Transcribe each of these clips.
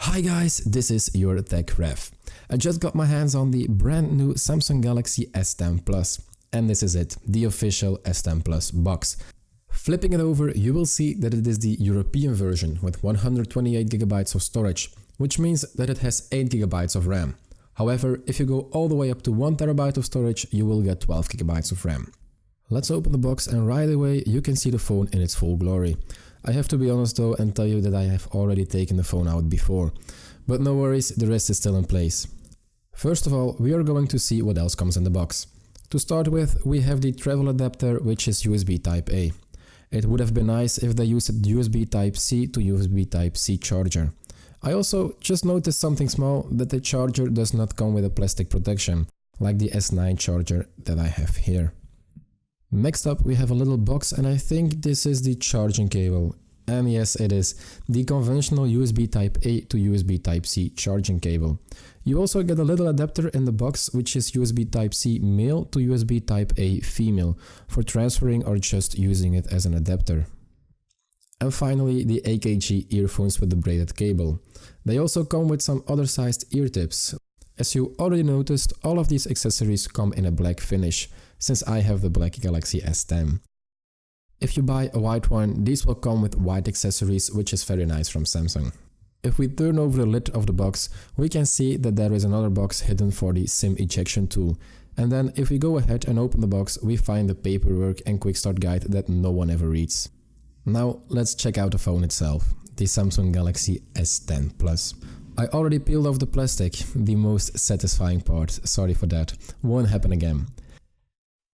Hi guys, this is your Tech Ref. I just got my hands on the brand new Samsung Galaxy S10 Plus, and this is it, the official S10 Plus box. Flipping it over, you will see that it is the European version with 128GB of storage, which means that it has 8GB of RAM. However, if you go all the way up to 1TB of storage, you will get 12GB of RAM. Let's open the box and right away you can see the phone in its full glory. I have to be honest though and tell you that I have already taken the phone out before. But no worries, the rest is still in place. First of all, we are going to see what else comes in the box. To start with, we have the travel adapter, which is USB Type-A. It would have been nice if they used USB Type-C to USB Type-C charger. I also just noticed something small, that the charger does not come with a plastic protection, like the S9 charger that I have here. Next up we have a little box and I think this is the charging cable. And yes, it is the conventional USB Type-A to USB Type-C charging cable. You also get a little adapter in the box, which is USB Type-C male to USB Type-A female, for transferring or just using it as an adapter. And finally, the AKG earphones with the braided cable. They also come with some other sized ear tips. As you already noticed, all of these accessories come in a black finish, since I have the black Galaxy S10. If you buy a white one, these will come with white accessories, which is very nice from Samsung. If we turn over the lid of the box, we can see that there is another box hidden for the SIM ejection tool. And then if we go ahead and open the box, we find the paperwork and quick start guide that no one ever reads. Now let's check out the phone itself, the Samsung Galaxy S10 Plus. I already peeled off the plastic, the most satisfying part, sorry for that, won't happen again.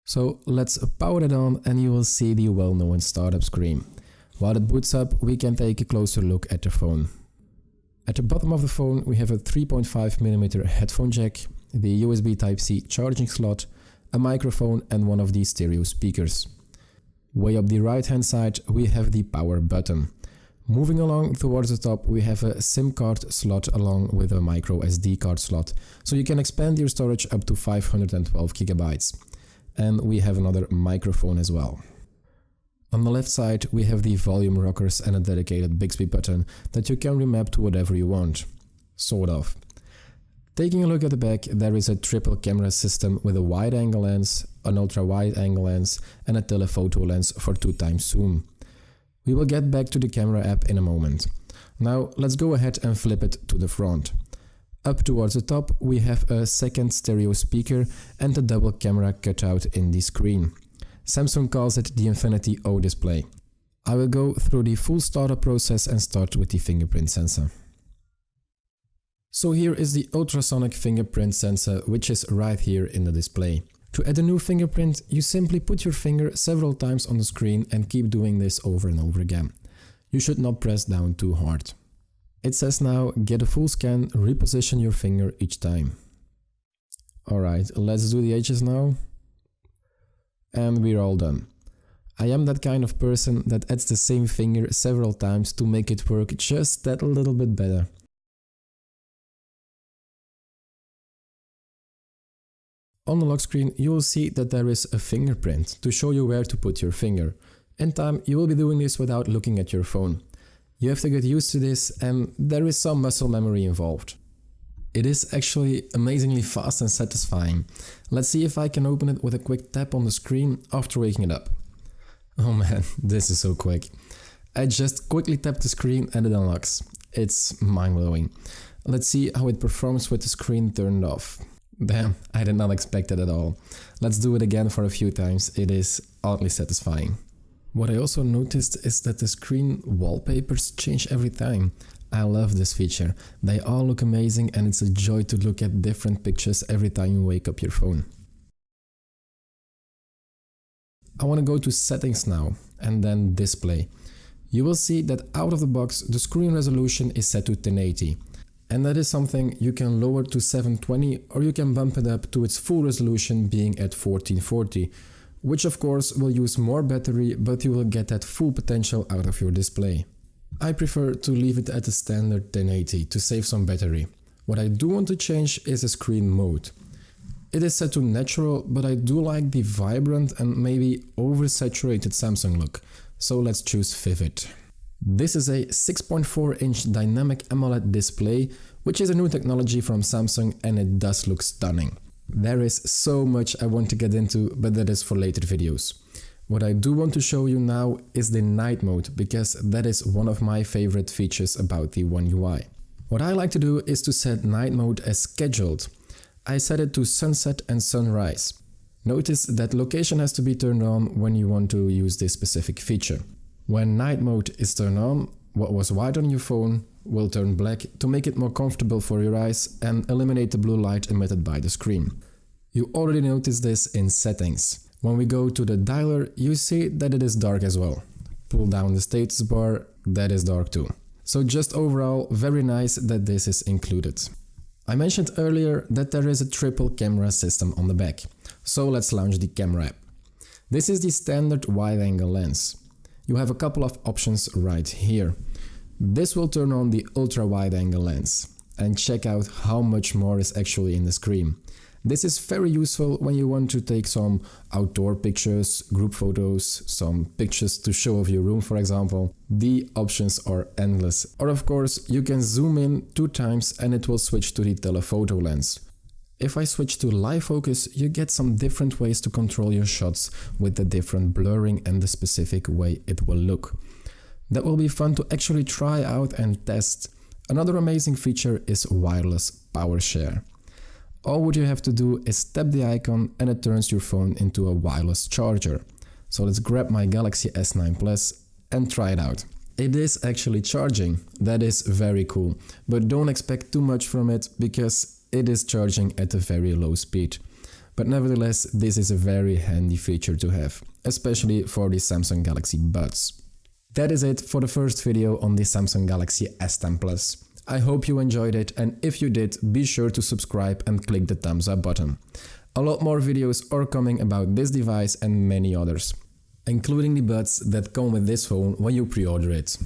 So let's power it on and you will see the well-known startup screen. While it boots up, we can take a closer look at the phone. At the bottom of the phone we have a 3.5mm headphone jack, the USB Type-C charging slot, a microphone and one of these stereo speakers. Way up the right hand side we have the power button. Moving along towards the top we have a SIM card slot along with a micro SD card slot, so you can expand your storage up to 512GB. And we have another microphone as well. On the left side we have the volume rockers and a dedicated Bixby button that you can remap to whatever you want. Sort of. Taking a look at the back, there is a triple camera system with a wide angle lens, an ultra wide angle lens and a telephoto lens for 2x zoom. We will get back to the camera app in a moment. Now let's go ahead and flip it to the front. Up towards the top we have a second stereo speaker and a double camera cutout in the screen. Samsung calls it the Infinity O display. I will go through the full startup process and start with the fingerprint sensor. So here is the ultrasonic fingerprint sensor, which is right here in the display. To add a new fingerprint, you simply put your finger several times on the screen and keep doing this over and over again. You should not press down too hard. It says now, get a full scan, reposition your finger each time. Alright, let's do the edges now. And we're all done. I am that kind of person that adds the same finger several times to make it work just that little bit better. On the lock screen you will see that there is a fingerprint to show you where to put your finger. In time you will be doing this without looking at your phone. You have to get used to this and there is some muscle memory involved. It is actually amazingly fast and satisfying. Let's see if I can open it with a quick tap on the screen after waking it up. Oh man, this is so quick. I just quickly tap the screen and it unlocks. It's mind-blowing. Let's see how it performs with the screen turned off. Damn, I did not expect it at all. Let's do it again for a few times, it is oddly satisfying. What I also noticed is that the screen wallpapers change every time. I love this feature. They all look amazing and it's a joy to look at different pictures every time you wake up your phone. I want to go to settings now and then display. You will see that out of the box the screen resolution is set to 1080. And that is something you can lower to 720 or you can bump it up to its full resolution being at 1440. Which of course will use more battery, but you will get that full potential out of your display. I prefer to leave it at the standard 1080 to save some battery. What I do want to change is the screen mode. It is set to natural, but I do like the vibrant and maybe oversaturated Samsung look, so let's choose Vivid. This is a 6.4-inch dynamic AMOLED display, which is a new technology from Samsung, and it does look stunning. There is so much I want to get into, but that is for later videos. What I do want to show you now is the night mode, because that is one of my favorite features about the One UI. What I like to do is to set night mode as scheduled. I set it to sunset and sunrise. Notice that location has to be turned on when you want to use this specific feature. When night mode is turned on, what was white on your phone will turn black to make it more comfortable for your eyes and eliminate the blue light emitted by the screen. You already noticed this in settings. When we go to the dialer, you see that it is dark as well. Pull down the status bar, that is dark too. So just overall, very nice that this is included. I mentioned earlier that there is a triple camera system on the back. So let's launch the camera app. This is the standard wide-angle lens. You have a couple of options right here. This will turn on the ultra-wide-angle lens. And check out how much more is actually in the screen. This is very useful when you want to take some outdoor pictures, group photos, some pictures to show of your room, for example. The options are endless. Or of course, you can zoom in 2 times and it will switch to the telephoto lens. If I switch to live focus, you get some different ways to control your shots with the different blurring and the specific way it will look. That will be fun to actually try out and test. Another amazing feature is wireless power share. All what you have to do is tap the icon and it turns your phone into a wireless charger. So let's grab my Galaxy S10 Plus and try it out. It is actually charging, that is very cool, but don't expect too much from it because it is charging at a very low speed. But nevertheless, this is a very handy feature to have, especially for the Samsung Galaxy Buds. That is it for the first video on the Samsung Galaxy S10 Plus. I hope you enjoyed it, and if you did, be sure to subscribe and click the thumbs up button. A lot more videos are coming about this device and many others, including the buds that come with this phone when you pre-order it.